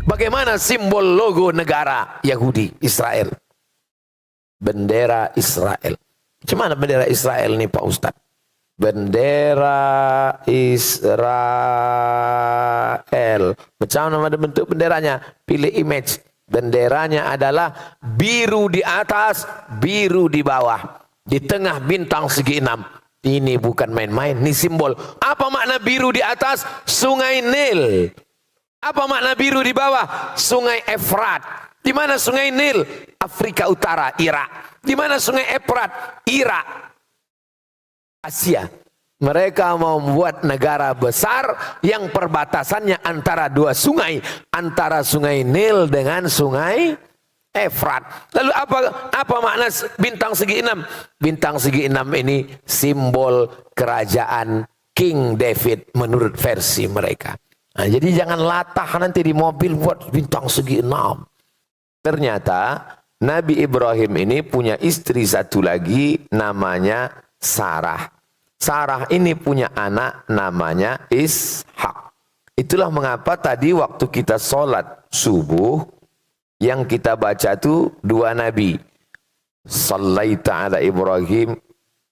Bagaimana simbol logo negara Yahudi Israel? Bendera Israel. Cuman bendera Israel nih Pak Ustadz? Bendera Israel. Macam mana bentuk benderanya? Pilih image. Benderanya adalah biru di atas, biru di bawah. Di tengah bintang segi 6. Ini bukan main-main, ini simbol. Apa makna biru di atas? Sungai Nil. Apa makna biru di bawah? Sungai Efrat. Di mana sungai Nil? Afrika Utara, Irak. Di mana sungai Efrat? Irak. Asia. Mereka mau membuat negara besar yang perbatasannya antara dua sungai, antara sungai Nil dengan sungai Efrat. Lalu apa makna bintang segi 6? Bintang segi 6 ini simbol kerajaan King David menurut versi mereka. Nah, jadi jangan latah nanti di mobil buat bintang segi 6. Ternyata Nabi Ibrahim ini punya istri satu lagi namanya Sarah. Sarah ini punya anak namanya Ishak. Itulah mengapa tadi waktu kita sholat subuh yang kita baca itu dua nabi. Sallaita ala Ibrahim,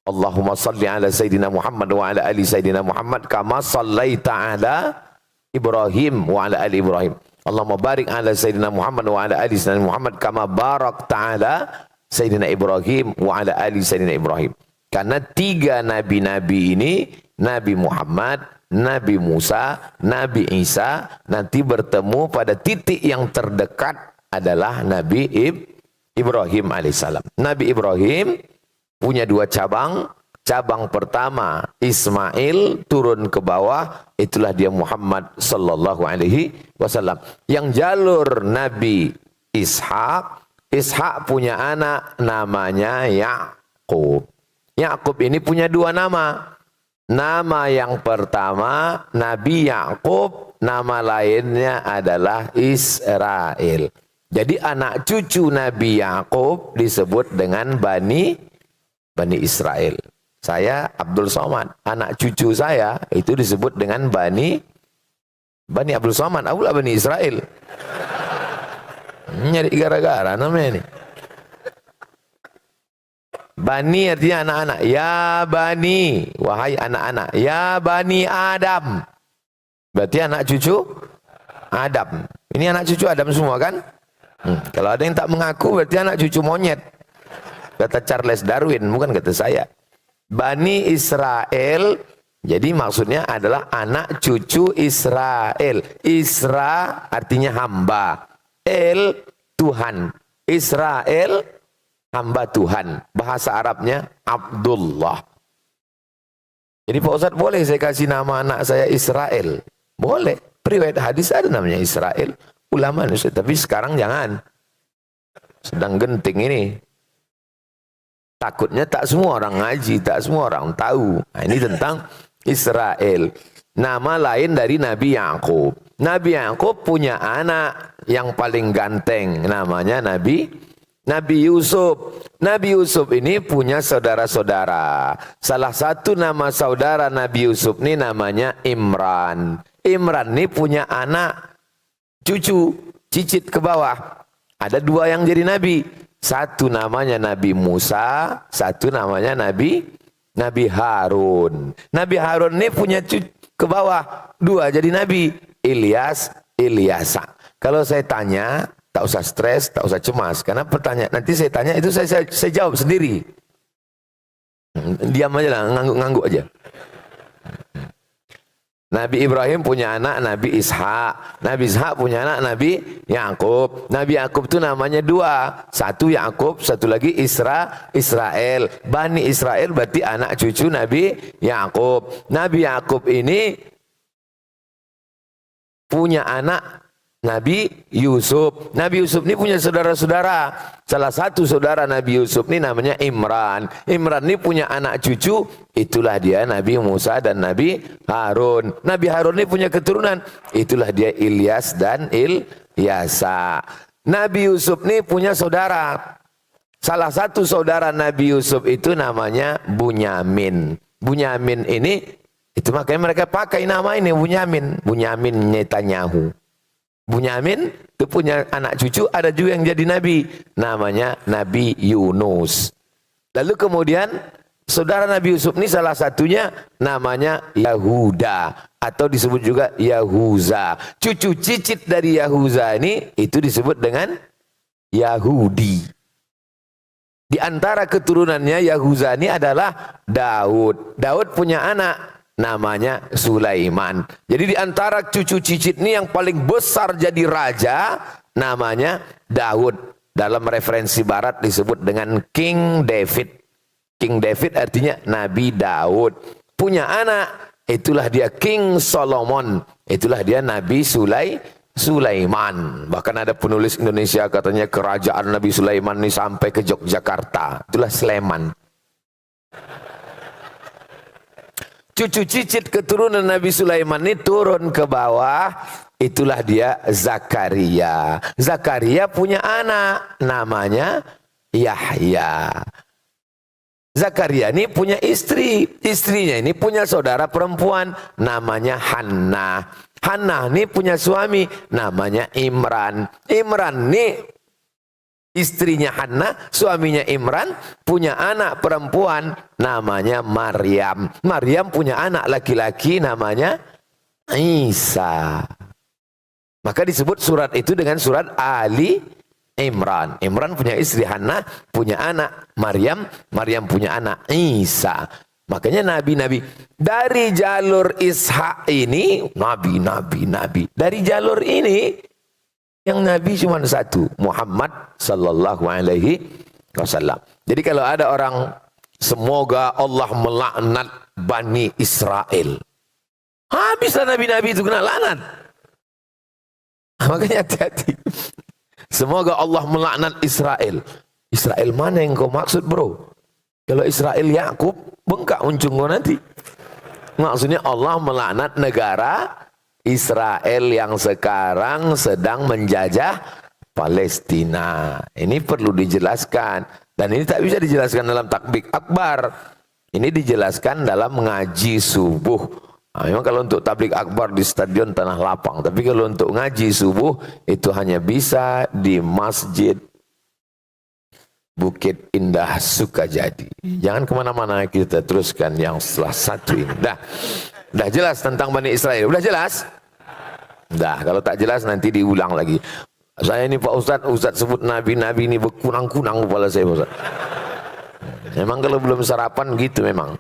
Allahumma salli ala Sayyidina Muhammad wa ala ali Sayyidina Muhammad kama sallaita ala Ibrahim wa ala ali Ibrahim. Allahumma barik ala Sayyidina Muhammad wa ala ali Sayyidina Muhammad kama barakta ala Sayyidina Ibrahim wa ala ali Sayyidina Ibrahim. Karena tiga nabi-nabi ini, Nabi Muhammad, Nabi Musa, Nabi Isa, nanti bertemu pada titik yang terdekat adalah Nabi Ibrahim alaihissalam. Nabi Ibrahim punya dua cabang. Cabang pertama Ismail turun ke bawah, itulah dia Muhammad sallallahu alaihi wasallam. Yang jalur Nabi Ishak, Ishak punya anak namanya Yakub. Yakub ini punya dua nama. Nama yang pertama Nabi Yakub, nama lainnya adalah Israel. Jadi anak cucu Nabi Yakub disebut dengan Bani Israel. Saya Abdul Somad, anak cucu saya itu disebut dengan Bani Abdul Somad. Aku lah Bani Israel. Nyari gara-gara namanya ini. Bani artinya anak-anak. Ya Bani, wahai anak-anak. Ya Bani Adam. Berarti anak cucu Adam. Ini anak cucu Adam semua kan? Kalau ada yang tak mengaku berarti anak cucu monyet. Kata Charles Darwin, bukan kata saya. Bani Israel, jadi maksudnya adalah anak cucu Israel. Isra artinya hamba. El Tuhan. Israel hamba Tuhan. Bahasa Arabnya Abdullah. Jadi Pak Ustadz, boleh saya kasih nama anak saya Israel? Boleh. Riwayat hadis ada namanya Israel. Ulama Ustaz. Tapi sekarang jangan. Sedang genting ini. Takutnya tak semua orang ngaji, tak semua orang tahu. Nah, ini tentang Israel. Nama lain dari Nabi Yakub. Nabi Yakub punya anak yang paling ganteng. Namanya Nabi Yusuf. Nabi Yusuf ini punya saudara-saudara. Salah satu nama saudara Nabi Yusuf ini namanya Imran. Imran ini punya anak cucu, cicit ke bawah. Ada dua yang jadi nabi. Satu namanya Nabi Musa, satu namanya Nabi Harun. Nabi Harun ini punya cucu ke bawah. Dua jadi nabi. Ilyasa. Kalau saya tanya, tak usah stres, tak usah cemas. Karena pertanyaan, nanti saya tanya itu saya jawab sendiri. Diam aja lah, ngangguk aja. Nabi Ibrahim punya anak Nabi Ishak. Nabi Ishak punya anak Nabi Yakub. Nabi Yakub itu namanya dua. Satu Yakub, satu lagi Israel. Bani Israel berarti anak cucu Nabi Yakub. Nabi Yakub ini punya anak Nabi Yusuf. Nabi Yusuf ini punya saudara-saudara. Salah satu saudara Nabi Yusuf ini namanya Imran. Imran ini punya anak cucu. Itulah dia Nabi Musa dan Nabi Harun. Nabi Harun ini punya keturunan. Itulah dia Ilyas dan Ilyasa. Nabi Yusuf ini punya saudara. Salah satu saudara Nabi Yusuf itu namanya Bunyamin. Bunyamin ini, itu makanya mereka pakai nama ini Bunyamin. Bunyamin Netanyahu. Bunyamin itu punya anak cucu, ada juga yang jadi nabi, namanya Nabi Yunus. Lalu kemudian saudara Nabi Yusuf ini salah satunya namanya Yahuda atau disebut juga Yahuza. Cucu cicit dari Yahuza ini itu disebut dengan Yahudi. Di antara keturunannya Yahuza ini adalah Daud. Daud punya anak namanya Sulaiman. Jadi di antara cucu cicit ini yang paling besar jadi raja namanya Daud. Dalam referensi barat disebut dengan King David. King David artinya Nabi Daud. Punya anak, itulah dia King Solomon. Itulah dia Nabi Sulaiman. Bahkan ada penulis Indonesia katanya kerajaan Nabi Sulaiman ini sampai ke Yogyakarta. Itulah Sleman. Cucu cicit keturunan Nabi Sulaiman ini turun ke bawah, itulah dia Zakaria. Zakaria punya anak namanya Yahya. Zakaria ini punya istri, istrinya ini punya saudara perempuan namanya Hannah. Hannah ini punya suami namanya Imran. Imran ini istrinya Hannah, suaminya Imran, punya anak perempuan namanya Maryam. Maryam punya anak laki-laki namanya Isa. Maka disebut surat itu dengan surat Ali Imran. Imran punya istri Hannah, punya anak Maryam, Maryam punya anak Isa. Makanya nabi-nabi dari jalur Ishak ini nabi. Dari jalur ini yang Nabi cuma satu, Muhammad sallallahu alaihi wasallam. Jadi kalau ada orang, semoga Allah melaknat Bani Israel. Habislah nabi-nabi itu kena laknat. Makanya hati-hati. Semoga Allah melaknat Israel. Israel mana yang kau maksud, bro? Kalau Israel Yakub, bengkak uncung kau nanti. Maksudnya Allah melaknat negara Israel yang sekarang sedang menjajah Palestina. Ini perlu dijelaskan. Dan ini tak bisa dijelaskan dalam takbir akbar. Ini dijelaskan dalam ngaji subuh. Nah, memang kalau untuk tablik akbar di stadion Tanah Lapang. Tapi kalau untuk ngaji subuh itu hanya bisa di Masjid Bukit Indah Sukajadi. Jangan kemana-mana, kita teruskan yang setelah satu ini. Dah jelas tentang Bani Israel? Udah jelas? Dah, kalau tak jelas nanti diulang lagi. Saya ini Pak Ustadz sebut nabi-nabi ini berkunang-kunang kepala saya, Pak Ustadz. Memang kalau belum sarapan gitu memang.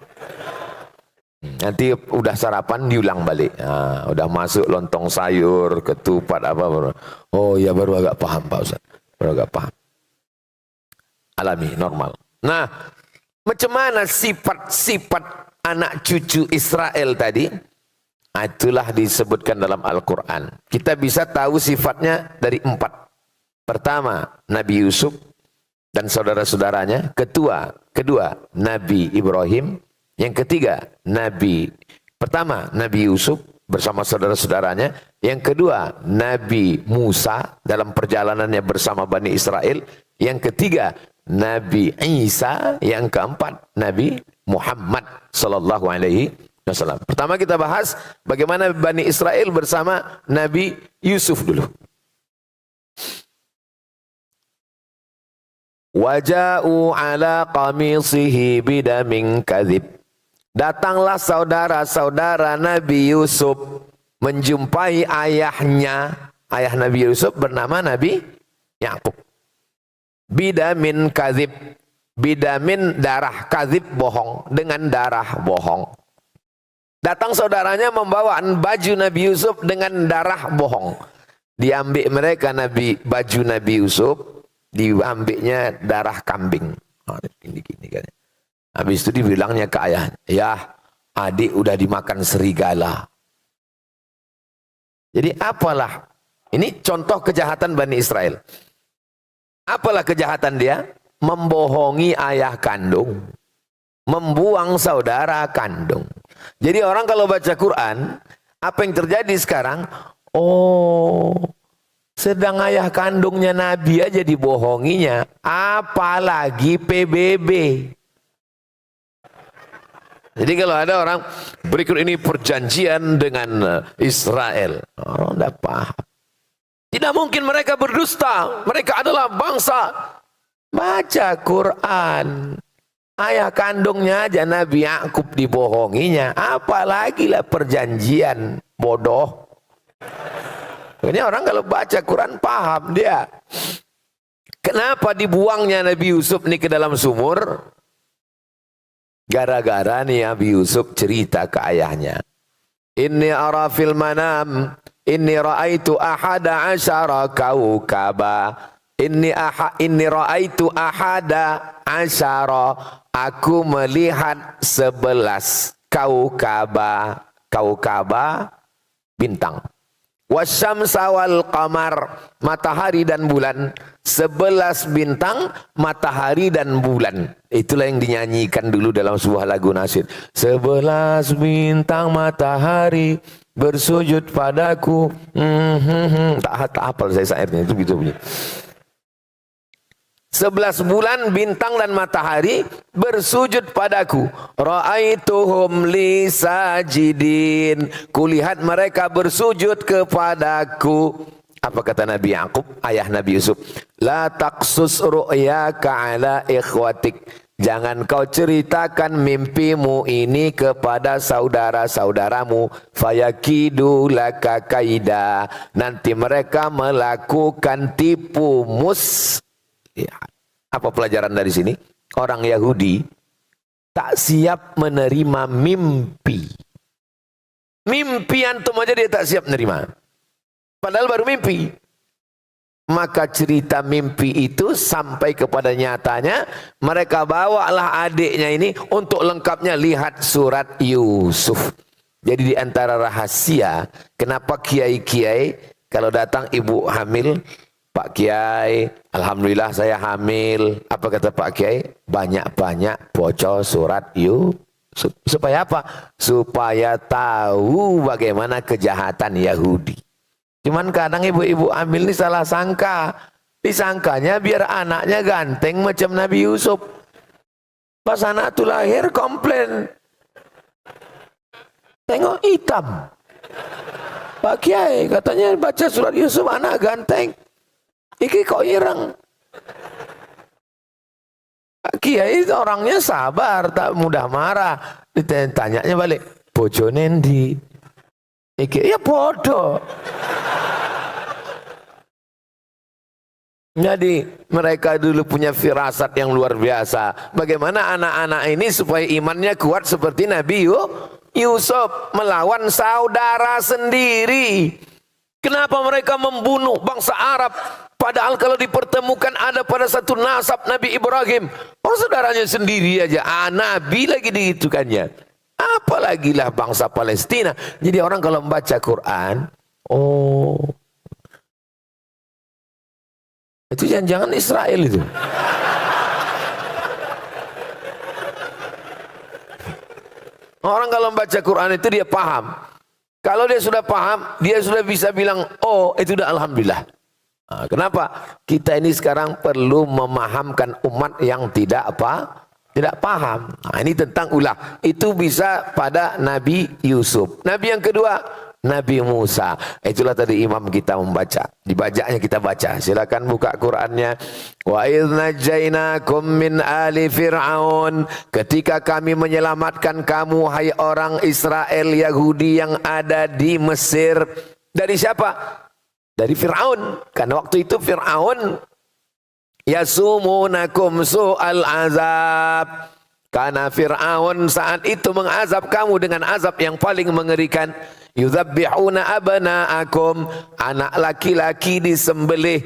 Nanti udah sarapan diulang balik. Nah, udah masuk lontong sayur, ketupat apa baru. Oh ya baru agak paham Pak Ustadz. Baru agak paham. Alami, normal. Nah, macam mana sifat-sifat anak cucu Israel tadi? Itulah disebutkan dalam Al-Quran. Kita bisa tahu sifatnya dari 4. Pertama, Nabi Yusuf dan saudara-saudaranya. Kedua, Nabi Ibrahim. Yang ketiga, Pertama, Nabi Yusuf bersama saudara-saudaranya. Yang kedua, Nabi Musa dalam perjalanannya bersama Bani Israel. Yang ketiga, Nabi Isa. Yang keempat, Nabi Muhammad sallallahu alaihi wasallam. Pertama kita bahas bagaimana Bani Israel bersama Nabi Yusuf dulu. Waja'u ala qamisihi bidamin kadzib. Datanglah saudara-saudara Nabi Yusuf menjumpai ayahnya. Ayah Nabi Yusuf bernama Nabi Yakub. Bidamin kadzib. Bidamin darah, kadzib bohong, dengan darah bohong. Datang saudaranya membawa baju Nabi Yusuf dengan darah bohong. Diambil mereka baju Nabi Yusuf, diambilnya darah kambing. Oh, ini kan. Habis itu dibilangnya ke ayahnya, ya adik udah dimakan serigala. Jadi apalah, ini contoh kejahatan Bani Israel. Apalah kejahatan dia? Membohongi ayah kandung. Membuang saudara kandung. Jadi orang kalau baca Quran, apa yang terjadi sekarang? Oh, sedang ayah kandungnya Nabi aja dibohonginya, apalagi PBB. Jadi kalau ada orang, berikut ini perjanjian dengan Israel, orang tidak paham. Tidak mungkin mereka berdusta. Mereka adalah bangsa. Baca Quran. Ayah kandungnya aja Nabi Yakub dibohonginya. Apalagi lah perjanjian bodoh. Ini orang kalau baca Quran paham dia. Kenapa dibuangnya Nabi Yusuf nih ke dalam sumur? Gara-gara nih Nabi Yusuf cerita ke ayahnya. Inni ara fil manam. Inni ra'aitu ahada asyara kaukaba. Inni ra'aitu ahada asyara. Aku melihat 11 kaukaba. Kaukaba bintang. Wasyamsa wal qamar, matahari dan bulan. 11 bintang, matahari dan bulan. Itulah yang dinyanyikan dulu dalam sebuah lagu nasyid. 11 bintang matahari bersujud padaku. Tak hafal saya syairnya, itu gitu bunyi. 11 bulan bintang dan matahari bersujud padaku. Ra'aituhum li sajidin. Kulihat mereka bersujud kepadaku. Apa kata Nabi Yakub, ayah Nabi Yusuf? La taqsus ru'yaka ala ikhwatik. Jangan kau ceritakan mimpimu ini kepada saudara-saudaramu. Fayakidu laka kaida. Nanti mereka melakukan tipu mus. Ya. Apa pelajaran dari sini? Orang Yahudi tak siap menerima mimpi. Mimpi antum aja dia tak siap menerima. Padahal baru mimpi. Maka cerita mimpi itu sampai kepada nyatanya. Mereka bawalah adiknya ini untuk lengkapnya lihat surat Yusuf. Jadi di antara rahasia kenapa kiai-kiai kalau datang ibu hamil, Pak Kiai, alhamdulillah saya hamil. Apa kata Pak Kiai? Banyak-banyak baca surat Yusuf. Supaya apa? Supaya tahu bagaimana kejahatan Yahudi. Cuman kadang ibu-ibu hamil ini salah sangka. Disangkanya biar anaknya ganteng macam Nabi Yusuf. Pas anak itu lahir komplain. Tengok hitam. Pak Kiai katanya baca surat Yusuf anak ganteng. Iki kok ireng. Kiai orangnya sabar, tak mudah marah. Ditanyanya balik, bojo nendi? Iki ya bodoh. Jadi mereka dulu punya firasat yang luar biasa. Bagaimana anak-anak ini supaya imannya kuat seperti Nabi Yusuf melawan saudara sendiri. Kenapa mereka membunuh bangsa Arab? Padahal kalau dipertemukan ada pada satu nasab Nabi Ibrahim. Oh saudaranya sendiri aja. Nabi lagi dihitukannya. Apalagi lah bangsa Palestina. Jadi orang kalau membaca Quran. Oh. Itu jangan-jangan Israel itu. Orang kalau membaca Quran itu dia paham. Kalau dia sudah paham, dia sudah bisa bilang, oh itu udah alhamdulillah. Nah, kenapa? Kita ini sekarang perlu memahamkan umat yang tidak paham. Nah, ini tentang ulah. Itu bisa pada Nabi Yusuf. Nabi yang kedua, Nabi Musa. Itulah tadi imam kita membaca. Dibacanya kita baca. Silakan buka Qur'annya. Wa idz najainakum min ali fir'aun. Ketika kami menyelamatkan kamu hai orang Israel Yahudi yang ada di Mesir. Dari siapa? Dari Fir'aun. Karena waktu itu Fir'aun yasumunakum su'al azab. Karena Fir'aun saat itu mengazab kamu dengan azab yang paling mengerikan. Yudzabbihuna abna'akum, anak laki-laki disembelih.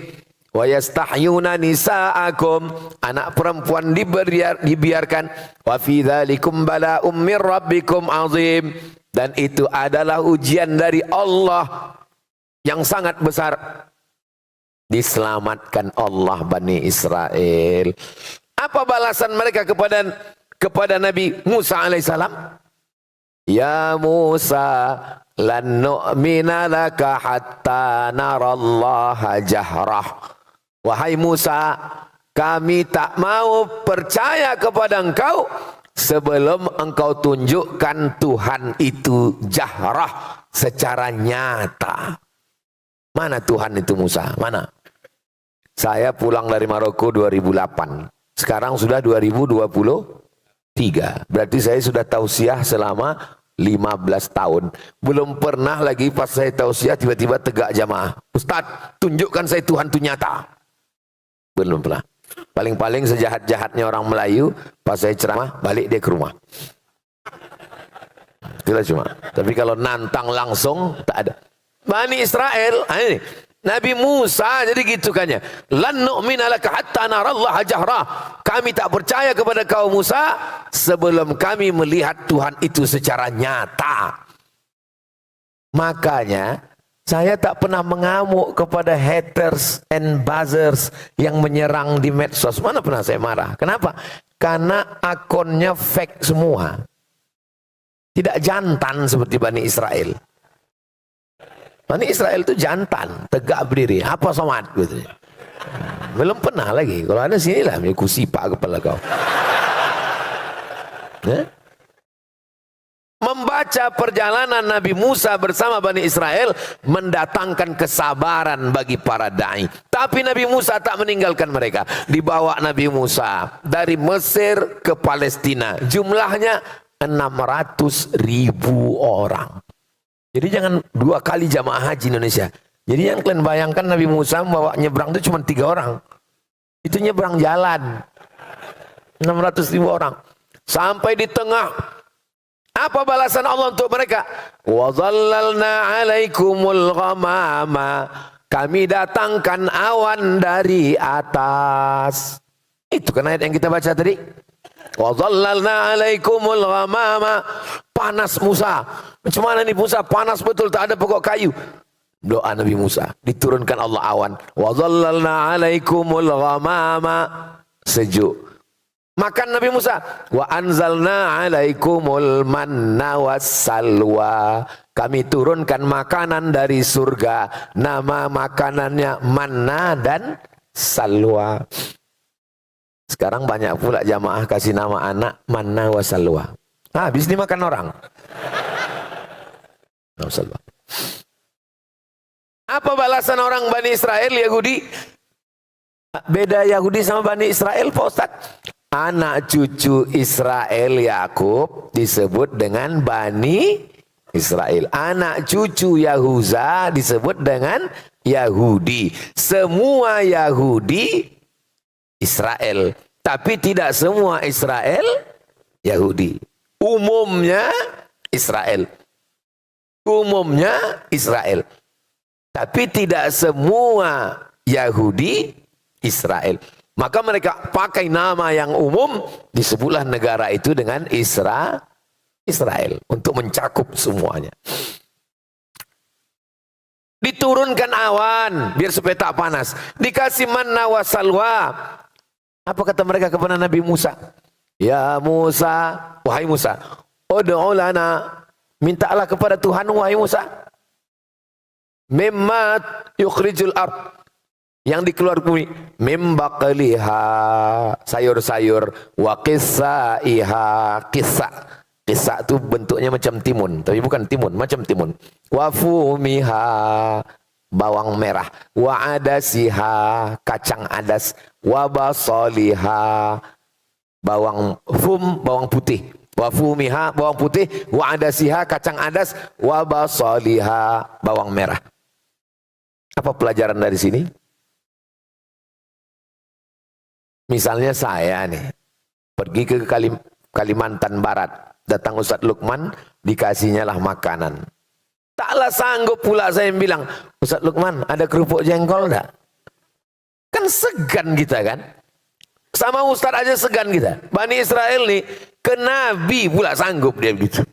Wa yastahyuna nisa'akum, anak perempuan dibiarkan. Wa fi dzalikum bala'um mir rabbikum azim. Dan itu adalah ujian dari Allah yang sangat besar. Diselamatkan Allah Bani Israel. Apa balasan mereka kepada Nabi Musa alaihissalam? Ya Musa, lan nu'mina laka hatta narallaha jahrah. Wahai Musa, kami tak mau percaya kepada engkau sebelum engkau tunjukkan Tuhan itu jahrah, secara nyata. Mana Tuhan itu Musa? Mana? Saya pulang dari Maroko 2008. Sekarang sudah 2023. Berarti saya sudah tausiah selama 15 tahun. Belum pernah lagi pas saya tausiah tiba-tiba tegak jamaah. Ustaz, tunjukkan saya Tuhan itu nyata. Belum pernah. Paling-paling sejahat-jahatnya orang Melayu, pas saya ceramah, balik dia ke rumah. Itulah cuma. Tapi kalau nantang langsung, tak ada. Bani Israel, ini. Nabi Musa jadi gitu kannya. Lan nu'mina laka hatta narallaha jahra. Kami tak percaya kepada kau Musa sebelum kami melihat Tuhan itu secara nyata. Makanya saya tak pernah mengamuk kepada haters and buzzers yang menyerang di medsos. Mana pernah saya marah. Kenapa? Karena akunnya fake semua. Tidak jantan seperti Bani Israel. Bani Israel itu jantan, tegak berdiri, apa somat gitu. Belum pernah lagi. Kalau ada sinilah, aku sipak kepala kau. Membaca perjalanan Nabi Musa bersama Bani Israel mendatangkan kesabaran bagi para dai. Tapi Nabi Musa tak meninggalkan mereka. Dibawa Nabi Musa dari Mesir ke Palestina. Jumlahnya 600.000 orang. Jadi jangan 2 kali jamaah haji Indonesia. Jadi yang kalian bayangkan Nabi Musa membawa nyebrang itu cuma 3 orang. Itu nyebrang jalan. 600.000 orang. Sampai di tengah. Apa balasan Allah untuk mereka? Wa dhallalna 'alaikumul ghamama. Kami datangkan awan dari atas. Itu kan ayat yang kita baca tadi. Wa dhallalna 'alaikumul ghamama. Panas Musa. Macam mana nih Musa? Panas betul, tak ada pokok kayu. Doa Nabi Musa. Diturunkan Allah awan. Wa dhallalna 'alaikumul ghamama. Sejuk. Makan Nabi Musa. Wa anzalna 'alaikumul manna wassalwa. Kami turunkan makanan dari surga. Nama makanannya manna dan salwa. Sekarang banyak pula jamaah kasih nama anak manna wassalwa. Habis dimakan orang. Apa balasan orang Bani Israel Yahudi? Beda Yahudi sama Bani Israel Pak Ustaz. Anak cucu Israel Yakub disebut dengan Bani Israel. Anak cucu Yahuza disebut dengan Yahudi. Semua Yahudi Israel. Tapi tidak semua Israel Yahudi. Umumnya Israel. Umumnya Israel. Tapi tidak semua Yahudi Israel. Maka mereka pakai nama yang umum, disebutlah negara itu dengan Israel. Untuk mencakup semuanya. Diturunkan awan, biar supaya tak panas. Dikasih manna wa salwa. Apa kata mereka kepada Nabi Musa? Ya Musa, wahai Musa, ud'u lana, mintalah kepada Tuhan wahai Musa. Mimma yukhrijul ard, yang dikeluar bumi, mim baqliha, sayur-sayur, wa qissaiha, qissa itu bentuknya macam timun, tapi bukan timun, macam timun. Wa fumiha, bawang merah, wa adasiha, kacang adas, wa basaliha, bawang putih, wa fumiha, bawang putih, wa adasiha, kacang adas, wa basaliha, bawang merah. Apa pelajaran dari sini? Misalnya saya nih pergi ke Kalimantan Barat, datang Ustadz Lukman, dikasihnya lah makanan. Taklah sanggup pula saya bilang, Ustadz Lukman ada kerupuk jengkol enggak? Kan segan kita kan? Sama Ustadz aja segan kita. Bani Israel nih, ke Nabi pula sanggup dia begitu.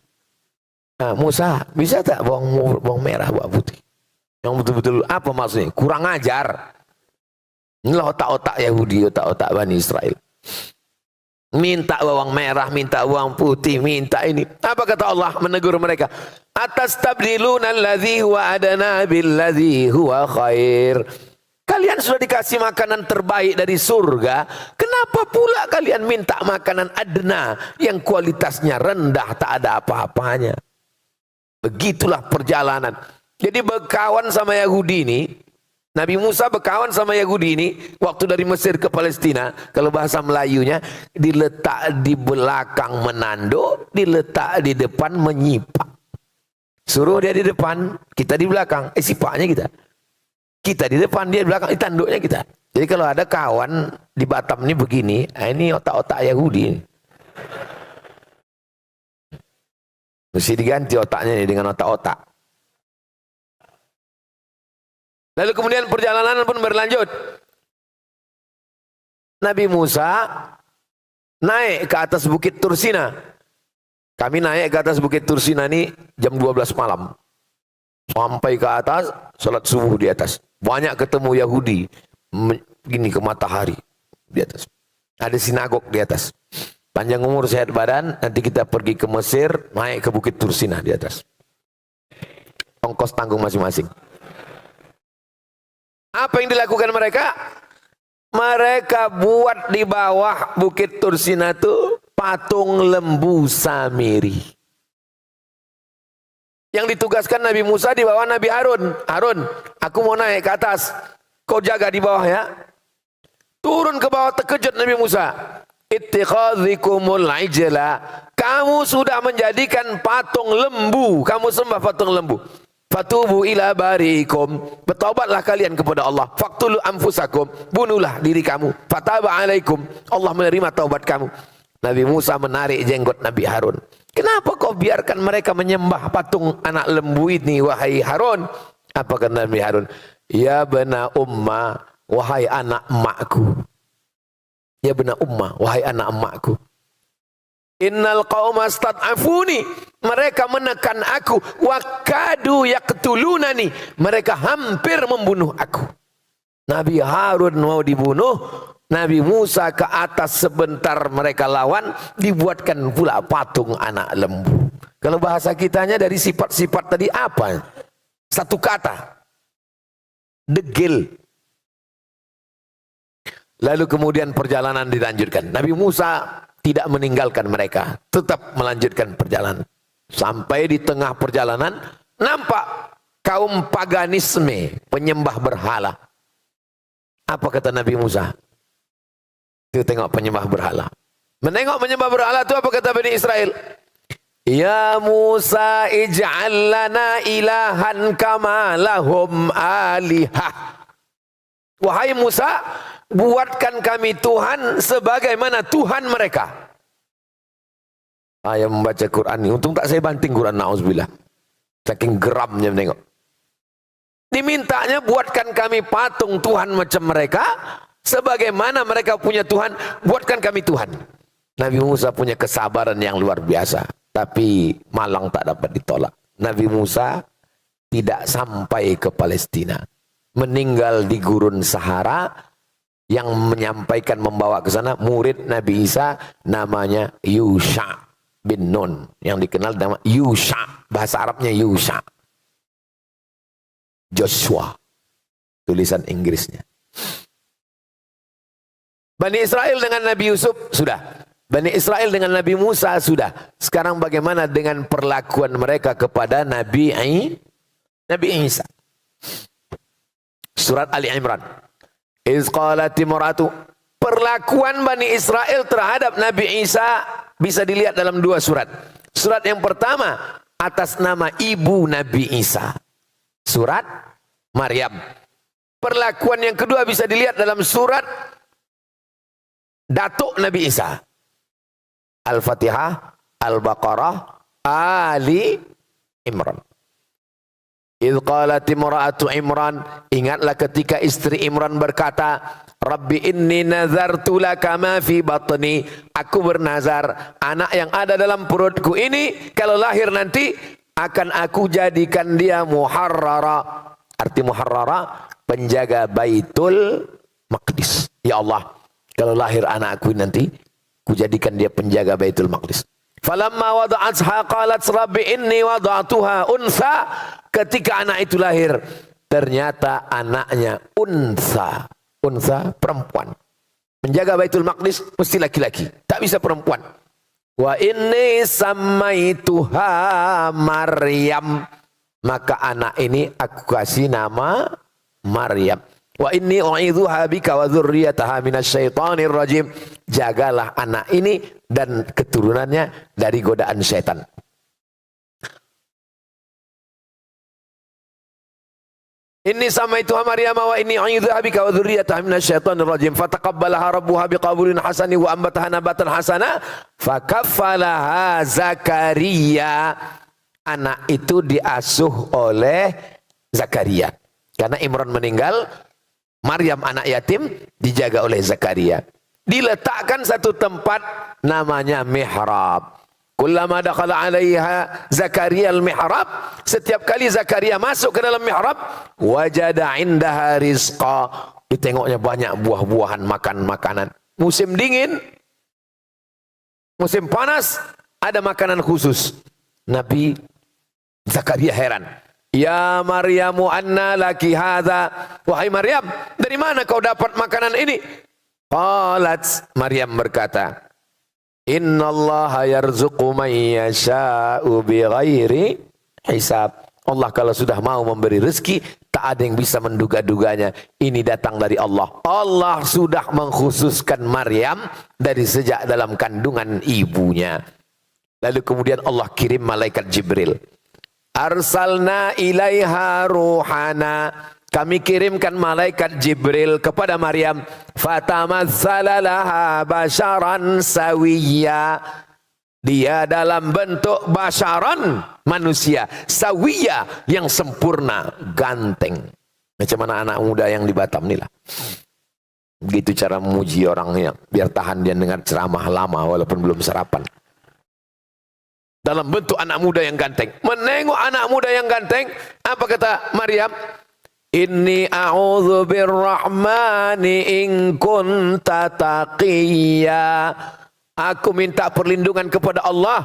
Nah, Musa, bisa tak bawang merah, bawang putih? Yang betul-betul apa maksudnya? Kurang ajar. Inilah otak-otak Yahudi, otak-otak Bani Israel. Minta bawang merah, minta bawang putih, minta ini. Apa kata Allah menegur mereka? Atastabdiluna alladhi huwa adana billadhi huwa khair. Kalian sudah dikasih makanan terbaik dari surga, kenapa pula kalian minta makanan adna yang kualitasnya rendah, tak ada apa-apanya? Begitulah perjalanan. Jadi berkawan sama Yahudi ini, Nabi Musa berkawan sama Yahudi ini, waktu dari Mesir ke Palestina, kalau bahasa Melayunya, diletak di belakang menando, diletak di depan menyipak. Suruh dia di depan, kita di belakang, sipaknya kita. Kita di depan, dia di belakang, tanduknya kita. Jadi kalau ada kawan di Batam ini begini, ini otak-otak Yahudi. Mesti diganti otaknya ini dengan otak-otak. Lalu kemudian perjalanan pun berlanjut. Nabi Musa naik ke atas bukit Tursina. Kami naik ke atas bukit Tursina ini jam 12 malam. Sampai ke atas, sholat subuh di atas. Banyak ketemu Yahudi. Gini ke matahari di atas. Ada sinagog di atas. Panjang umur sehat badan, nanti kita pergi ke Mesir, naik ke bukit Tursina di atas. Ongkos tanggung masing-masing. Apa yang dilakukan mereka? Mereka buat di bawah bukit Tursina itu patung lembu Samiri. Yang ditugaskan Nabi Musa di bawah Nabi Harun. Harun, aku mau naik ke atas. Kau jaga di bawah ya. Turun ke bawah, terkejut Nabi Musa. Ittikhadhikumul ijla. Kamu sudah menjadikan patung lembu. Kamu sembah patung lembu. Fatubu ila bariikum. Bertaubatlah kalian kepada Allah. Faqtulu anfusakum. Bunuhlah diri kamu. Fataba alaikum. Allah menerima taubat kamu. Nabi Musa menarik jenggot Nabi Harun. Kenapa kau biarkan mereka menyembah patung anak lembu ini, wahai Harun? Apa kata Nabi Harun? Ya bena umma, wahai anak emakku. Ya bena umma, wahai anak emakku. Innal qauma stad'afuni, mereka menekan aku, wa kadu yaqtulunani, mereka hampir membunuh aku. Nabi Harun mau dibunuh, Nabi Musa ke atas sebentar mereka lawan, dibuatkan pula patung anak lembu. Kalau bahasa kitanya dari sifat-sifat tadi apa? Satu kata, degil. Lalu kemudian perjalanan dilanjutkan. Nabi Musa tidak meninggalkan mereka, tetap melanjutkan perjalanan. Sampai di tengah perjalanan, nampak kaum paganisme, penyembah berhala. Apa kata Nabi Musa? Itu tengok penyembah berhala. Menengok penyembah berhala itu apa kata Bani Israel? Ya Musa ij'al lana ilahan kama lahum alihah. Wahai Musa, buatkan kami Tuhan sebagaimana Tuhan mereka. Saya membaca Quran ini, untung tak saya banting Quran, na'udzubillah. Saking geramnya menengok. Dimintanya buatkan kami patung Tuhan macam mereka, sebagaimana mereka punya Tuhan, buatkan kami Tuhan. Nabi Musa punya kesabaran yang luar biasa, tapi malang tak dapat ditolak. Nabi Musa tidak sampai ke Palestina, meninggal di gurun Sahara. Yang menyampaikan, membawa ke sana murid Nabi Isa, namanya Yusha bin Nun, yang dikenal nama Yusha, bahasa Arabnya Yusha, Joshua, tulisan Inggrisnya. Bani Israel dengan Nabi Yusuf sudah, Bani Israel dengan Nabi Musa sudah. Sekarang bagaimana dengan perlakuan mereka kepada Nabi Isa? Surat Ali Imran. Iz qalat imra'atu, perlakuan Bani Israel terhadap Nabi Isa bisa dilihat dalam dua surat. Surat yang pertama atas nama ibu Nabi Isa, surat Maryam. Perlakuan yang kedua bisa dilihat dalam surat datuk Nabi Isa, Al-Fatihah, Al-Baqarah, Ali Imran. Idh qalat imra'atu Imran, ingatlah ketika istri Imran berkata, Rabbi inni nazartu laka ma fi batni, aku bernazar anak yang ada dalam perutku ini kalau lahir nanti akan aku jadikan dia muharrara. Arti muharrara, penjaga Baitul Maqdis. Ya Allah, kalau lahir anakku nanti ku jadikan dia penjaga Baitul Maqdis. Falamma wada'atha qalat rabbi inni wada'tuha unsa. Ketika anak itu lahir, ternyata anaknya unsa. Unsa, perempuan. Menjaga Baitul Maqdis mesti laki-laki, tak bisa perempuan. Wa inni sammaituha Maryam. Maka anak ini aku kasih nama Maryam. Wa inni u'idzuha bika wa dzurriyyataha minasyaitonir rajim. Jagalah anak ini dan keturunannya dari godaan syaitan. Inni samaitu Maryam wa inni u'idzuha bika wa dzurriyyataha minasyaitonir rajim. Fataqabbalaha rabbuha biqabulin hasanin wa ambataha nabatan hasana fakaffalaha Zakaria. Anak itu diasuh oleh Zakaria. Karena Imran meninggal, Maryam anak yatim dijaga oleh Zakaria. Diletakkan satu tempat namanya mihrab. Kullama dakhala 'alaiha Zakaria al-mihrab, setiap kali Zakaria masuk ke dalam mihrab, wajada 'indaha rizqa. Ditengoknya banyak buah-buahan, makan makanan. Musim dingin, musim panas ada makanan khusus. Nabi Zakaria heran. Ya Maryamu anna laki hadza. Wahai Maryam, dari mana kau dapat makanan ini? Qalat, Maryam berkata, Innallaha yarzuqu man yasha'u bighairi hisab. Allah kalau sudah mau memberi rezeki, tak ada yang bisa menduga-duganya. Ini datang dari Allah. Allah sudah mengkhususkan Maryam dari sejak dalam kandungan ibunya. Lalu kemudian Allah kirim malaikat Jibril. Arsalna ilaiha ruhana. Kami kirimkan malaikat Jibril kepada Maryam. Fatamatsala laha basharan sawiyya. Dia dalam bentuk basharan, manusia. Sawiyya, yang sempurna, ganteng. Macam mana anak muda yang di Batam inilah. Begitu cara memuji orangnya. Biar tahan dia dengar ceramah lama walaupun belum sarapan. Dalam bentuk anak muda yang ganteng. Menengok anak muda yang ganteng, apa kata Maryam? Inni a'udzu birrahmani in kunta taqiyya. Aku minta perlindungan kepada Allah.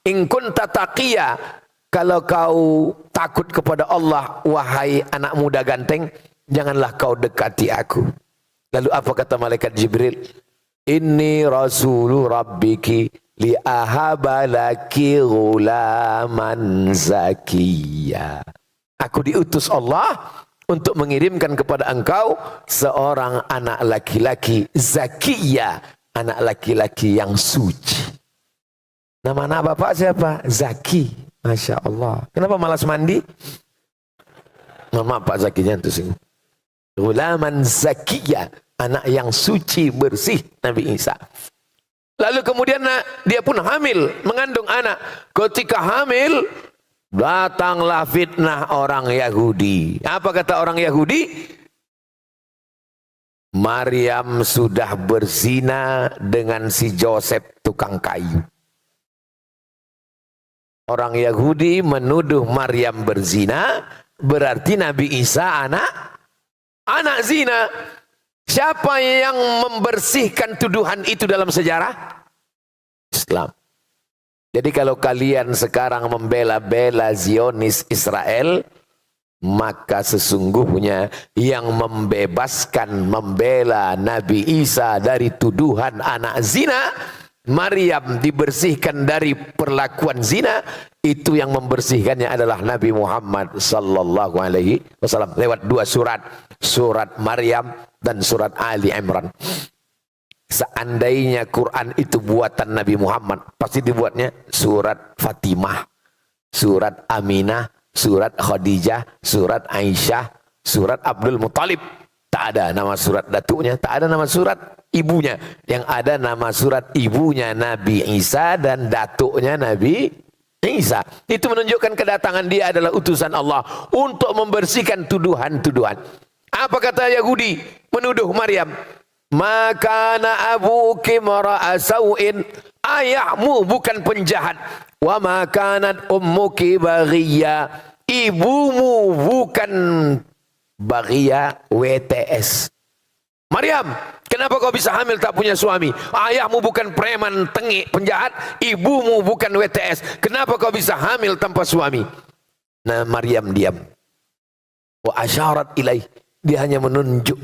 In kunta taqiyya. Kalau kau takut kepada Allah, wahai anak muda ganteng, janganlah kau dekati aku. Lalu apa kata malaikat Jibril? Inni rasulu rabbiki li'ahaba laki ghulaman zakiyya. Aku diutus Allah untuk mengirimkan kepada engkau seorang anak laki-laki zakiyya, anak laki-laki yang suci. Nama anak bapak siapa? Zaki. Masya Allah. Kenapa malas mandi? Nama Pak Zakinya itu sih. Ghulaman zakiyya, anak yang suci bersih, Nabi Isa. Lalu kemudian dia pun hamil, mengandung anak. Ketika hamil, datanglah fitnah orang Yahudi. Apa kata orang Yahudi? Maryam sudah berzina dengan si Joseph tukang kayu. Orang Yahudi menuduh Maryam berzina, berarti Nabi Isa anak zina. Siapa yang membersihkan tuduhan itu dalam sejarah? Islam. Jadi kalau kalian sekarang membela-bela Zionis Israel, maka sesungguhnya yang membebaskan, membela Nabi Isa dari tuduhan anak zina, Maryam dibersihkan dari perlakuan zina, itu yang membersihkannya adalah Nabi Muhammad sallallahu alaihi wasallam lewat dua surat, surat Maryam dan surat Ali Imran. Seandainya Quran itu buatan Nabi Muhammad, pasti dibuatnya surat Fatimah, surat Aminah, surat Khadijah, surat Aisyah, surat Abdul Muttalib. Tak ada nama surat datuknya, tak ada nama surat ibunya. Yang ada nama surat ibunya Nabi Isa dan datuknya Nabi Isa. Itu menunjukkan kedatangan dia adalah utusan Allah untuk membersihkan tuduhan-tuduhan. Apa kata Yahudi menuduh Maryam? Makana abuki mara'a sawin. Ayahmu bukan penjahat. Wa makanat ummuki baghiyya. Ibumu bukan baghiyya, WTS. Maryam, kenapa kau bisa hamil tak punya suami? Ayahmu bukan preman tengik penjahat, ibumu bukan WTS. Kenapa kau bisa hamil tanpa suami? Nah, Maryam diam. Wa asyarat ilaih. Dia hanya menunjuk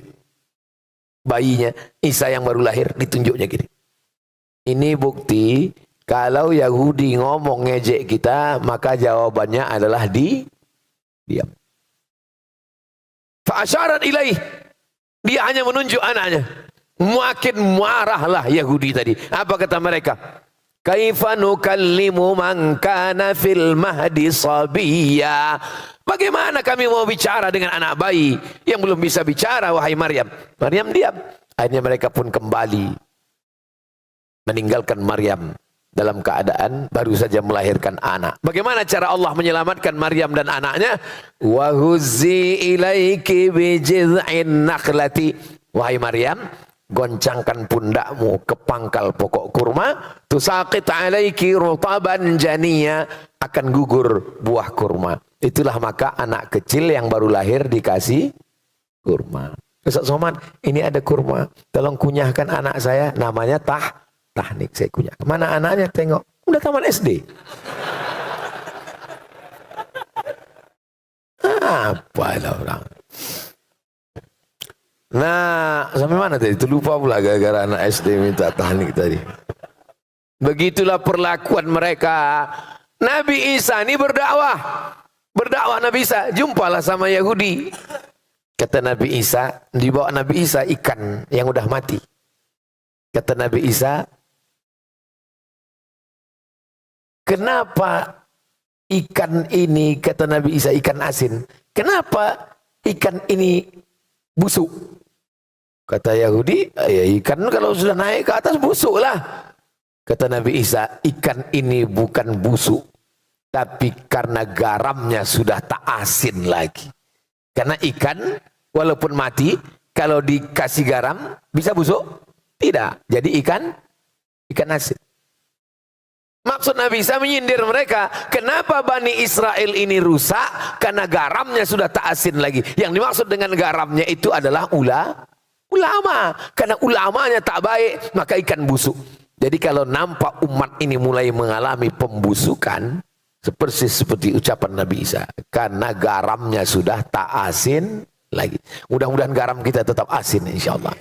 bayinya, Isa yang baru lahir, ditunjuknya gini. Ini bukti kalau Yahudi ngomong ngejek kita, maka jawabannya adalah Diam. Fa'asyarat ilaih. Dia hanya menunjuk anaknya. Makin marahlah Yahudi tadi. Apa kata mereka? Kaifa nukallimu man kana fil mahdi sabiyya. Bagaimana kami mau bicara dengan anak bayi yang belum bisa bicara, wahai Maryam? Maryam diam. Akhirnya mereka pun kembali meninggalkan Maryam dalam keadaan baru saja melahirkan anak. Bagaimana cara Allah menyelamatkan Maryam dan anaknya? Wa huzzi ilaiki bi jiz'in nakhlati. Wahai Maryam, goncangkan pundakmu ke pangkal pokok kurma, tusaqit alaiki rutaban janiya, akan gugur buah kurma. Itulah maka anak kecil yang baru lahir dikasih kurma. Ustaz Somad, ini ada kurma, tolong kunyahkan anak saya, namanya tahnik, saya kunyah. Mana anaknya? Tengok, udah taman SD. Apalah orang. Nah, sampai mana tadi? Itu lupa pula gara-gara anak SD minta tahnik tadi. Begitulah perlakuan mereka. Nabi Isa ini berdakwah. Berdakwah Nabi Isa, jumpalah sama Yahudi. Kata Nabi Isa, dibawa Nabi Isa ikan yang udah mati. Kata Nabi Isa, kenapa ikan ini, kata Nabi Isa, ikan asin, kenapa ikan ini busuk? Kata Yahudi, ya ikan kalau sudah naik ke atas busuk lah. Kata Nabi Isa, ikan ini bukan busuk, tapi karena garamnya sudah tak asin lagi. Karena ikan walaupun mati, kalau dikasih garam bisa busuk? Tidak. Jadi ikan asin. Maksud Nabi Isa menyindir mereka. Kenapa Bani Israel ini rusak? Karena garamnya sudah tak asin lagi. Yang dimaksud dengan garamnya itu adalah ulama. Karena ulamanya tak baik, maka ikan busuk. Jadi kalau nampak umat ini mulai mengalami pembusukan, seperti ucapan Nabi Isa. Karena garamnya sudah tak asin lagi. Mudah-mudahan garam kita tetap asin insya Allah.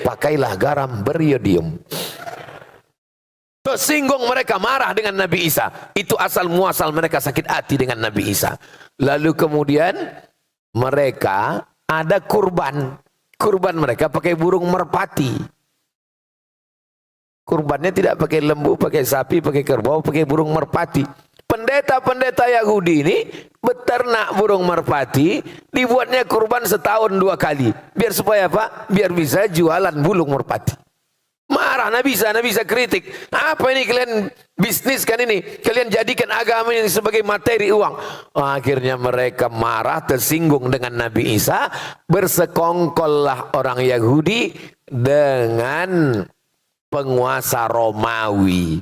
Pakailah garam beriodium. Tersinggung mereka, marah dengan Nabi Isa. Itu asal muasal mereka sakit hati dengan Nabi Isa. Lalu kemudian mereka ada kurban. Kurban mereka pakai burung merpati. Kurbannya tidak pakai lembu, pakai sapi, pakai kerbau, pakai burung merpati. Pendeta-pendeta Yahudi ini beternak burung merpati, dibuatnya kurban setahun 2 kali. Biar supaya apa? Biar bisa jualan burung merpati. Marah Nabi Isa kritik. Apa ini kalian bisniskan ini? Kalian jadikan agama ini sebagai materi uang. Akhirnya mereka marah, tersinggung dengan Nabi Isa. Bersekongkollah orang Yahudi dengan penguasa Romawi.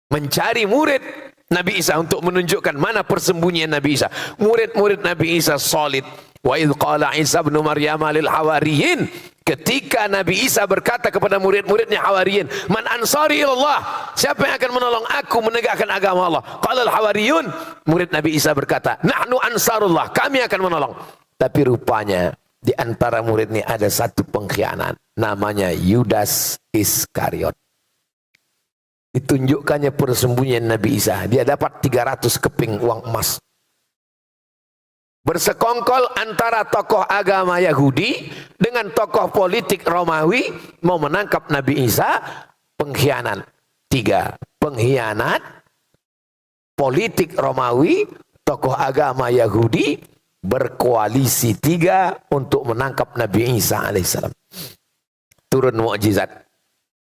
Mencari murid Nabi Isa untuk menunjukkan mana persembunyian Nabi Isa. Murid-murid Nabi Isa solid. Wa idh qala Isa ibn Maryam lil hawariyin. Ketika Nabi Isa berkata kepada murid-muridnya hawariyin, man ansari ilallah, siapa yang akan menolong aku menegakkan agama Allah? Qala al hawariyun, murid Nabi Isa berkata, nahnu ansarullah, kami akan menolong. Tapi rupanya di antara murid ini ada satu pengkhianat, namanya Yudas Iskariot. Ditunjukkannya persembunyian Nabi Isa. Dia dapat 300 keping uang emas. Bersekongkol antara tokoh agama Yahudi dengan tokoh politik Romawi mau menangkap Nabi Isa. Pengkhianat 3. Pengkhianat, politik Romawi, tokoh agama Yahudi berkoalisi 3 untuk menangkap Nabi Isa alaihissalam. Turun mukjizat.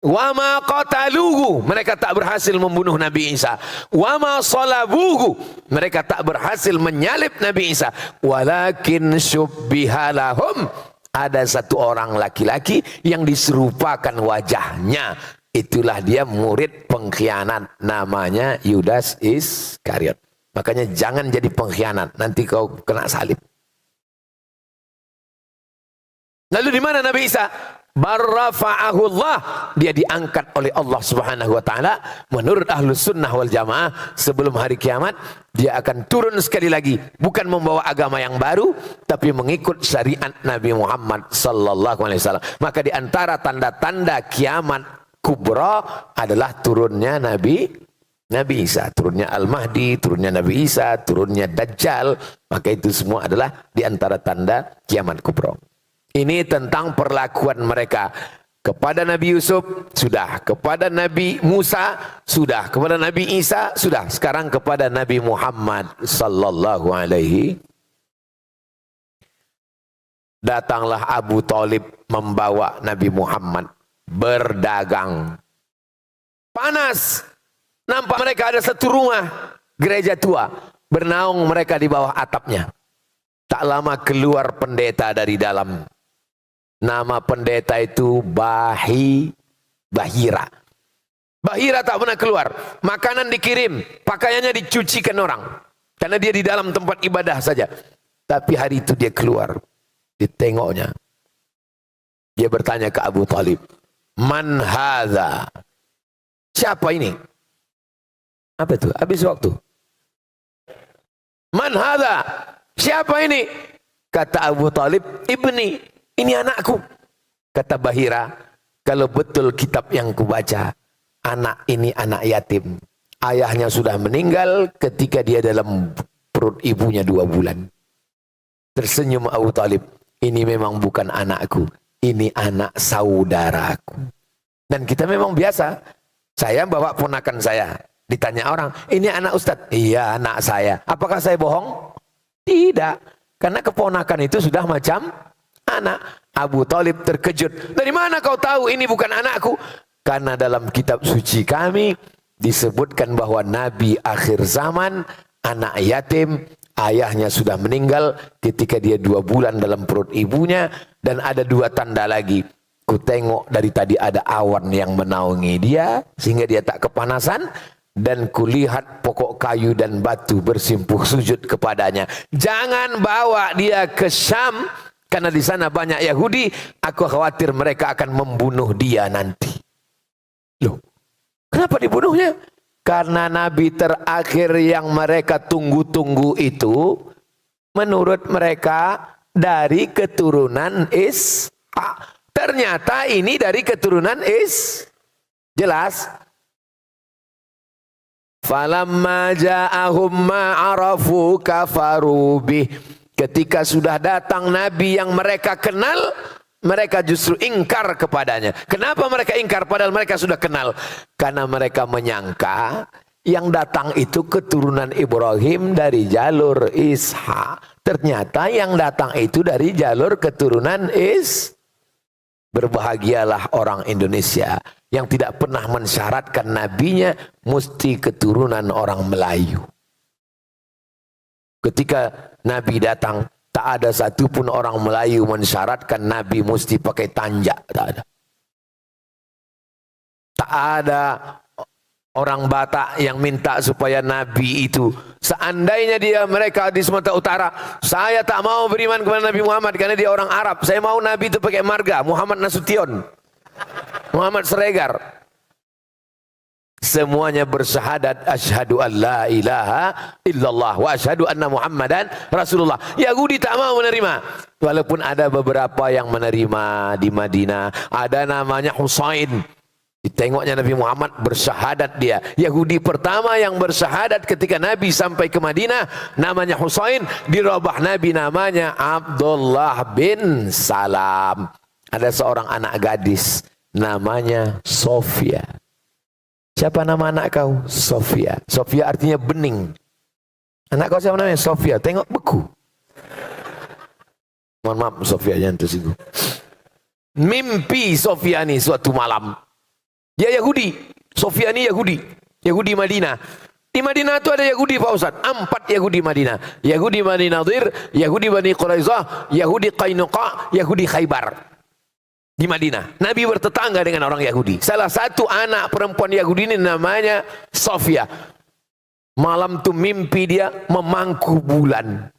Wa ma qataluhu, mereka tak berhasil membunuh Nabi Isa. Wa ma salabuhu, mereka tak berhasil menyalib Nabi Isa. Walakin syubbiha lahum, ada satu orang laki-laki yang diserupakan wajahnya. Itulah dia murid pengkhianat, namanya Yudas Iskariot. Makanya jangan jadi pengkhianat, nanti kau kena salib. Lalu di mana Nabi Isa? Barrafa'ahullah, dia diangkat oleh Allah Subhanahu wa taala. Menurut Ahlus Sunnah wal Jamaah, sebelum hari kiamat dia akan turun sekali lagi, bukan membawa agama yang baru, tapi mengikut syariat Nabi Muhammad sallallahu alaihi wasallam. Maka di antara tanda-tanda kiamat kubra adalah turunnya Nabi Nabi Isa, turunnya Al-Mahdi, turunnya Nabi Isa, turunnya Dajjal, maka itu semua adalah di antara tanda kiamat kubra. Ini tentang perlakuan mereka. Kepada Nabi Yusuf, sudah. Kepada Nabi Musa, sudah. Kepada Nabi Isa, sudah. Sekarang kepada Nabi Muhammad sallallahu alaihi. Datanglah Abu Talib membawa Nabi Muhammad berdagang. Panas. Nampak mereka ada satu rumah, gereja tua. Bernaung mereka di bawah atapnya. Tak lama keluar pendeta dari dalam. Nama pendeta itu Bahira. Bahira tak pernah keluar. Makanan dikirim, pakaiannya dicucikan orang. Karena dia di dalam tempat ibadah saja. Tapi hari itu dia keluar. Ditengoknya. Dia bertanya ke Abu Talib. Man hadha? Siapa ini? Apa itu? Habis waktu. Man hadha? Siapa ini? Kata Abu Talib, ibni, ini anakku. Kata Bahira, kalau betul kitab yang kubaca, anak ini anak yatim. Ayahnya sudah meninggal ketika dia dalam perut ibunya 2 bulan. Tersenyum Abu Talib, ini memang bukan anakku, ini anak saudaraku. Dan kita memang biasa, saya bawa ponakan saya. Ditanya orang, ini anak Ustadz? Iya, anak saya. Apakah saya bohong? Tidak. Karena keponakan itu sudah macam anak. Abu Talib terkejut. Dari mana kau tahu ini bukan anakku? Karena dalam kitab suci kami disebutkan bahwa Nabi akhir zaman, anak yatim, ayahnya sudah meninggal ketika dia 2 bulan dalam perut ibunya. Dan ada 2 tanda lagi. Ku tengok dari tadi ada awan yang menaungi dia sehingga dia tak kepanasan. Dan kulihat pokok kayu dan batu bersimpuh sujud kepadanya. Jangan bawa dia ke Syam karena di sana banyak Yahudi. Aku khawatir mereka akan membunuh dia nanti. Loh, kenapa dibunuhnya? Karena Nabi terakhir yang mereka tunggu-tunggu itu menurut mereka dari keturunan Ishak. Ternyata ini dari keturunan jelas. Falamma ja'ahum ma'arafu kafaru bih. Ketika sudah datang Nabi yang mereka kenal, mereka justru ingkar kepadanya. Kenapa mereka ingkar padahal mereka sudah kenal? Karena mereka menyangka yang datang itu keturunan Ibrahim dari jalur Ishak. Ternyata yang datang itu dari jalur keturunan Berbahagialah orang Indonesia yang tidak pernah mensyaratkan nabinya mesti keturunan orang Melayu. Ketika Nabi datang, tak ada satupun orang Melayu mensyaratkan Nabi mesti pakai tanjak. Tak ada. Tak ada orang Batak yang minta supaya Nabi itu, seandainya mereka di Sumatera Utara, saya tak mau beriman kepada Nabi Muhammad karena dia orang Arab. Saya mau Nabi itu pakai marga Muhammad Nasution, Muhammad Siregar. Semuanya bersyahadat asyhadu an la ilaha illallah wa asyhadu anna Muhammadan Rasulullah. Yahudi tak mau menerima. Walaupun ada beberapa yang menerima di Madinah. Ada namanya Husain. Ditengoknya Nabi Muhammad bersyahadat dia. Yahudi pertama yang bersyahadat ketika Nabi sampai ke Madinah namanya Husain. Dirubah Nabi namanya Abdullah bin Salam. Ada seorang anak gadis namanya Sofia. Siapa nama anak kau? Sofia. Sofia artinya bening. Anak kau siapa namanya? Sofia. Tengok beku. Mohon maaf Sofia jangan tersinggung. Mimpi Sofia ini suatu malam. Dia Yahudi. Sofia ini Yahudi. Yahudi Madinah. Di Madinah itu ada Yahudi Pak Ustaz. 4 Yahudi Madinah. Yahudi Bani Nadir, Yahudi Bani Quraizah, Yahudi Qainuqa, Yahudi Khaybar. Di Madinah. Nabi bertetangga dengan orang Yahudi. Salah satu anak perempuan Yahudi ini namanya Sofia. Malam itu mimpi dia memangku bulan.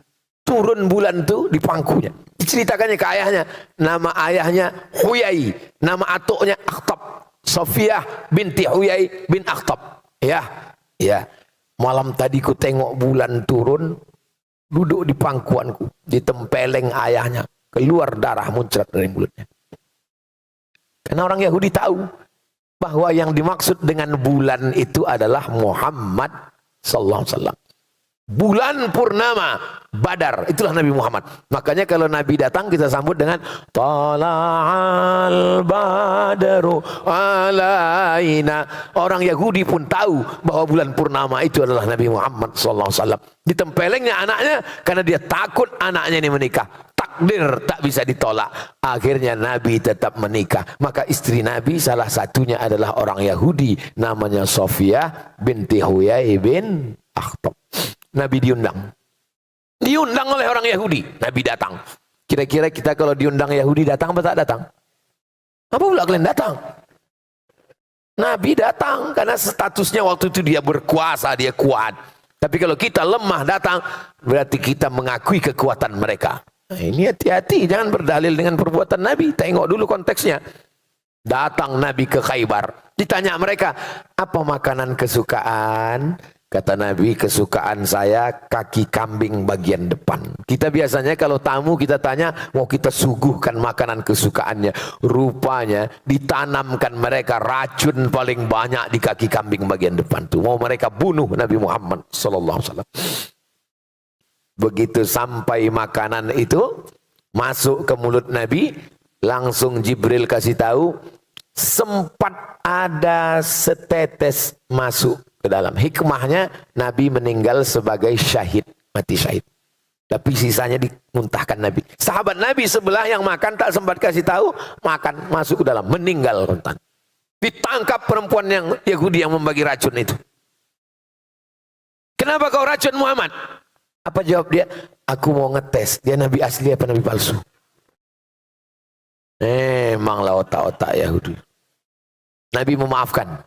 Turun bulan itu di pangkunya. Diceritakannya ke ayahnya. Nama ayahnya Huyai. Nama atuknya Akhtab. Sofia binti Huyai bin Akhtab. Ya. Malam tadi ku tengok bulan turun, duduk di pangkuanku, ditempeleng ayahnya, keluar darah muncrat dari mulutnya. Karena orang Yahudi tahu bahwa yang dimaksud dengan bulan itu adalah Muhammad sallallahu alaihi wasallam. Bulan purnama Badar, itulah Nabi Muhammad. Makanya kalau Nabi datang kita sambut dengan Tala'al Badru alaina. Orang Yahudi pun tahu bahwa bulan purnama itu adalah Nabi Muhammad sallallahu alaihi wasallam. Ditempelengnya anaknya karena dia takut anaknya ini menikah. Takdir tak bisa ditolak. Akhirnya Nabi tetap menikah. Maka istri Nabi salah satunya adalah orang Yahudi, namanya Sofiyah binti Huyai bin Akhtab. Nabi diundang. Diundang oleh orang Yahudi. Nabi datang. Kira-kira kita kalau diundang Yahudi datang apa tak datang? Apa pula kalian datang? Nabi datang karena statusnya waktu itu dia berkuasa, dia kuat. Tapi kalau kita lemah datang, berarti kita mengakui kekuatan mereka. Nah, ini hati-hati, jangan berdalil dengan perbuatan Nabi. Tengok dulu konteksnya. Datang Nabi ke Khaybar. Ditanya mereka, apa makanan kesukaan? Kata Nabi, kesukaan saya kaki kambing bagian depan. Kita biasanya kalau tamu kita tanya, mau kita suguhkan makanan kesukaannya. Rupanya ditanamkan mereka racun paling banyak di kaki kambing bagian depan tuh. Mau mereka bunuh Nabi Muhammad sallallahu alaihi wasallam. Begitu sampai makanan itu masuk ke mulut Nabi, langsung Jibril kasih tahu, sempat ada setetes masuk ke dalam. Hikmahnya Nabi meninggal sebagai syahid, mati syahid. Tapi sisanya dimuntahkan Nabi. Sahabat Nabi sebelah yang makan tak sempat kasih tahu, makan masuk ke dalam, meninggal rentan. Ditangkap perempuan yang Yahudi yang membagi racun itu. Kenapa kau racun Muhammad? Apa jawab dia? Aku mau ngetes, dia Nabi asli apa Nabi palsu. Memanglah otak-otak Yahudi. Nabi memaafkan.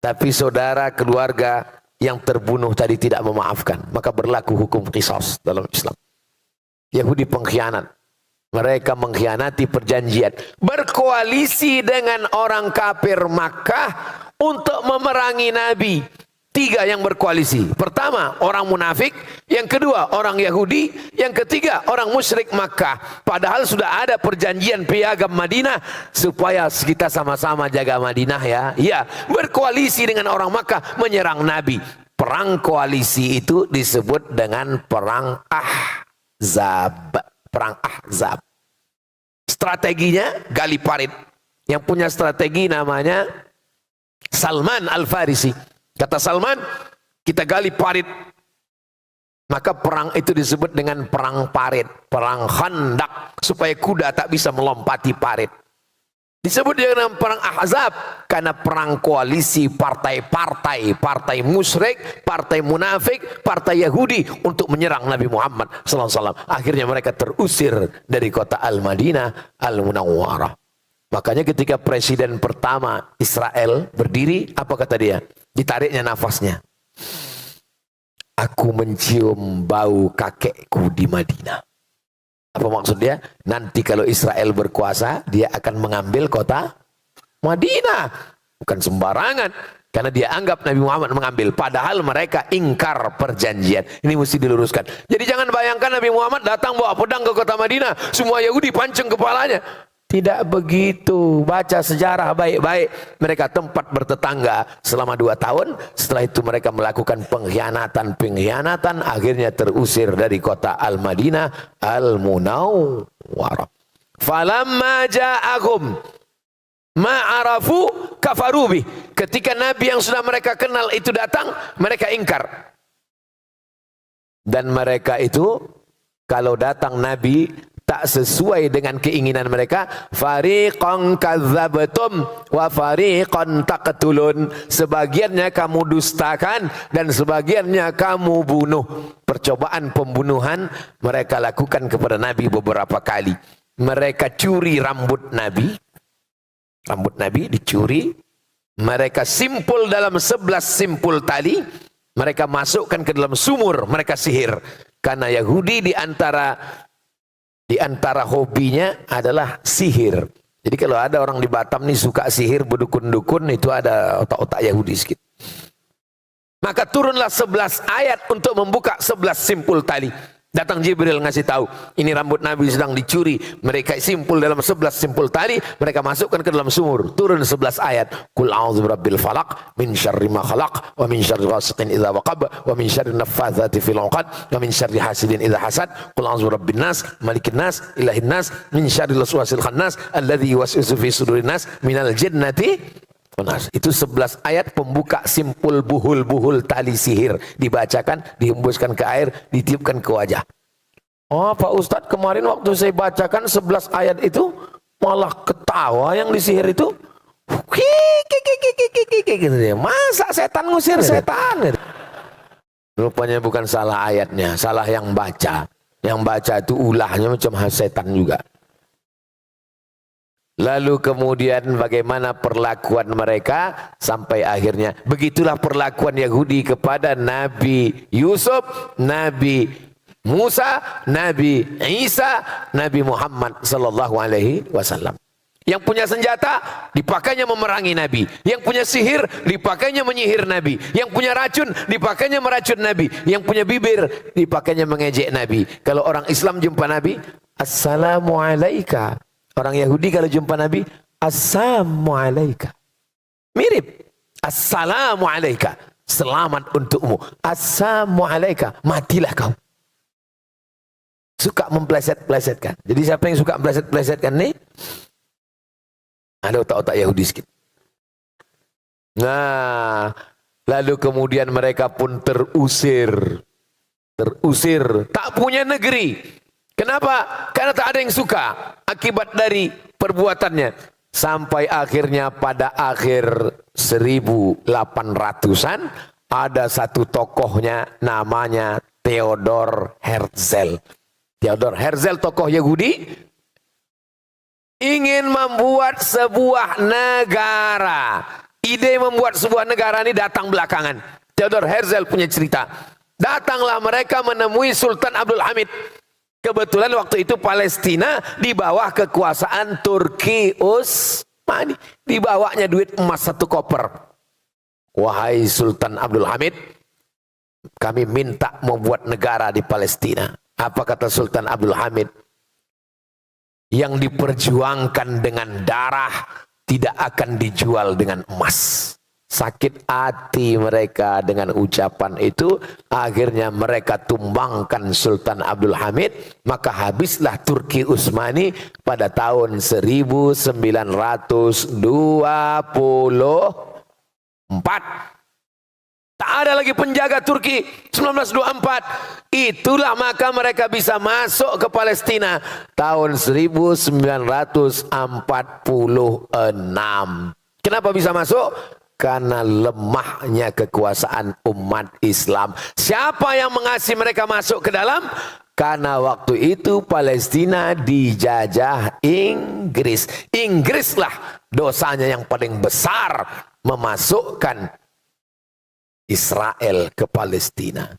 Tapi saudara keluarga yang terbunuh tadi tidak memaafkan. Maka berlaku hukum qisas dalam Islam. Yahudi pengkhianat. Mereka mengkhianati perjanjian. Berkoalisi dengan orang kafir Makkah untuk memerangi Nabi. 3 yang berkoalisi. Pertama, orang munafik. Yang kedua, orang Yahudi. Yang ketiga, orang musyrik Makkah. Padahal sudah ada perjanjian piagam Madinah supaya kita sama-sama jaga Madinah ya. Ya, berkoalisi dengan orang Makkah menyerang Nabi. Perang koalisi itu disebut dengan perang Ahzab. Perang Ahzab. Strateginya gali parit. Yang punya strategi namanya Salman Al-Farisi. Kata Salman, kita gali parit. Maka perang itu disebut dengan perang parit, perang Khandak, supaya kuda tak bisa melompati parit. Disebut dengan perang Ahzab karena perang koalisi partai-partai, partai musyrik, partai munafik, partai Yahudi untuk menyerang Nabi Muhammad sallallahu alaihi wasallam. Akhirnya mereka terusir dari kota Al-Madinah Al-Munawwarah. Makanya ketika presiden pertama Israel berdiri, apa kata dia? Ditariknya nafasnya. Aku mencium bau kakekku di Madinah. Apa maksud dia? Nanti kalau Israel berkuasa, dia akan mengambil kota Madinah. Bukan sembarangan. Karena dia anggap Nabi Muhammad mengambil. Padahal mereka ingkar perjanjian. Ini mesti diluruskan. Jadi jangan bayangkan Nabi Muhammad datang bawa pedang ke kota Madinah. Semua Yahudi pancung kepalanya. Tidak begitu. Baca sejarah baik-baik. Mereka tempat bertetangga selama 2 tahun. Setelah itu mereka melakukan pengkhianatan. Akhirnya terusir dari kota Al-Madinah Al-Munawwarah. Falamma ja'ahum ma'arafu kafarubi. Ketika Nabi yang sudah mereka kenal itu datang, mereka ingkar. Dan mereka itu kalau datang Nabi tak sesuai dengan keinginan mereka, fariqan kadzabtum wa fariqan taqtulun. Sebagiannya kamu dustakan dan sebagiannya kamu bunuh. Percobaan pembunuhan mereka lakukan kepada Nabi beberapa kali. Mereka curi rambut Nabi. Rambut Nabi dicuri. Mereka simpul dalam 11 simpul tali. Mereka masukkan ke dalam sumur. Mereka sihir. Karena Yahudi di antara hobinya adalah sihir. Jadi kalau ada orang di Batam nih suka sihir, berdukun-dukun, itu ada otak-otak Yahudi sedikit. Maka turunlah 11 ayat untuk membuka 11 simpul tali. Datang Jibril ngasih tahu, ini rambut Nabi sedang dicuri. Mereka simpul dalam 11 simpul tali, mereka masukkan ke dalam sumur. Turun 11 ayat. Qul a'udzu birabbil falaq min syarri ma khalaq wa min syarri ghasiqin idza waqab wa min syarri naffatsati fil 'uqad wa min syarri hasidin idza hasad. Qul a'udzu birabbin nas, malikin nas, ilahin nas, min syarri waswasil khannas alladzi yuwaswisu fi sudurin nas minal jinnati. Itu 11 ayat pembuka simpul buhul-buhul tali sihir. Dibacakan, dihembuskan ke air, ditiupkan ke wajah. Oh Pak Ustadz, kemarin waktu saya bacakan 11 ayat itu, malah ketawa yang disihir itu. Gitu dia. Masa setan ngusir setan? Rupanya bukan salah ayatnya, salah yang baca. Yang baca itu ulahnya macam setan juga. Lalu kemudian bagaimana perlakuan mereka sampai akhirnya. Begitulah perlakuan Yahudi kepada Nabi Yusuf, Nabi Musa, Nabi Isa, Nabi Muhammad sallallahu alaihi wasallam. Yang punya senjata dipakainya memerangi Nabi. Yang punya sihir dipakainya menyihir Nabi. Yang punya racun dipakainya meracun Nabi. Yang punya bibir dipakainya mengejek Nabi. Kalau orang Islam jumpa Nabi, Assalamualaikum. Orang Yahudi kalau jumpa Nabi, Assalamualaikum. Mirip. Assalamualaikum. Selamat untukmu. Assalamualaikum. Matilah kau. Suka mempleset-plesetkan. Jadi siapa yang suka mempleset-plesetkan nih? Ada otak-otak Yahudi sedikit. Nah, lalu kemudian mereka pun terusir. Terusir. Tak punya negeri. Kenapa? Karena tak ada yang suka akibat dari perbuatannya. Sampai akhirnya pada akhir 1800-an ada satu tokohnya namanya Theodor Herzl. Theodor Herzl, tokoh Yahudi, ingin membuat sebuah negara. Ide membuat sebuah negara ini datang belakangan. Theodor Herzl punya cerita. Datanglah mereka menemui Sultan Abdul Hamid. Kebetulan waktu itu Palestina di bawah kekuasaan Turki Utsmani. Dibawanya duit emas 1 koper. Wahai Sultan Abdul Hamid, kami minta membuat negara di Palestina. Apa kata Sultan Abdul Hamid? Yang diperjuangkan dengan darah tidak akan dijual dengan emas. Sakit hati mereka dengan ucapan itu. Akhirnya mereka tumbangkan Sultan Abdul Hamid. Maka habislah Turki Utsmani pada tahun 1924. Tak ada lagi penjaga Turki. 1924. Itulah maka mereka bisa masuk ke Palestina tahun 1946. Kenapa bisa masuk? Karena lemahnya kekuasaan umat Islam. Siapa yang mengasihi mereka masuk ke dalam? Karena waktu itu Palestina dijajah Inggris. Inggrislah dosanya yang paling besar memasukkan Israel ke Palestina.